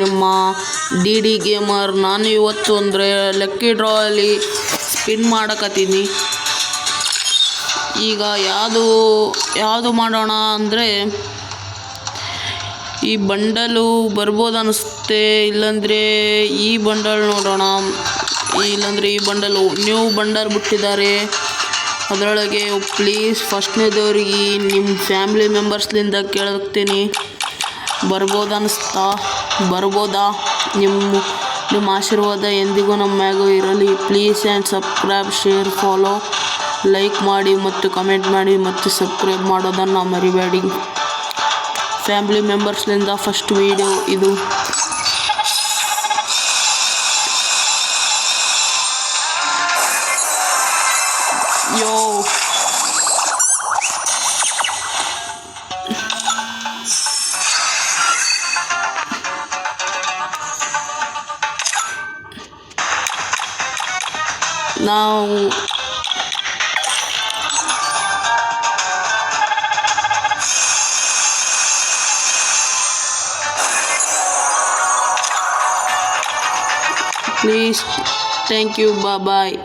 ನಿಮ್ಮ D D gamer. ನಾನು ಇವತ್ತು ಅಂದರೆ ಲಕ್ಕಿ ಡ್ರಾ ಅಲ್ಲಿ ಸ್ಪಿನ್ ಮಾಡಕತ್ತೀನಿ. ಈಗ ಯಾವುದು ಮಾಡೋಣ ಅಂದರೆ ಈ ಬಂಡಲು ಬರ್ಬೋದು ಅನಿಸುತ್ತೆ, ಇಲ್ಲಾಂದರೆ ಈ ಬಂಡಲ್ ನೋಡೋಣ, ಇಲ್ಲಾಂದರೆ ಈ ಬಂಡಲು ನ್ಯೂ ಬಂಡಲ್ ಬಿಟ್ಟಿದ್ದಾರೆ. ಅದರೊಳಗೆ ಪ್ಲೀಸ್ ಫಸ್ಟ್ನೇದವ್ರಿಗೆ ನಿಮ್ಮ ಫ್ಯಾಮಿಲಿ ಮೆಂಬರ್ಸ್ಲಿಂದ ಕೇಳ್ತೀನಿ, ಬರ್ಬೋದಾ? ನಿಮ್ಮ ಆಶೀರ್ವಾದ ಎಂದಿಗೂ ನಮ್ಮ ಮ್ಯಾಗೂ ಇರಲಿ. Please and subscribe, share, follow, like ಮಾಡಿ ಮತ್ತು ಕಮೆಂಟ್ ಮಾಡಿ ಮತ್ತು ಸಬ್ಸ್ಕ್ರೈಬ್ ಮಾಡೋದನ್ನು ಮರಿಬೇಡಿ. ಫ್ಯಾಮಿಲಿ ಮೆಂಬರ್ಸ್ಲಿಂದ ಫಸ್ಟ್ ವೀಡಿಯೋ ಇದು. ಯೋ ನಾವು ಪ್ಲೀಸ್, ಥ್ಯಾಂಕ್ ಯು, ಬಾಯ್.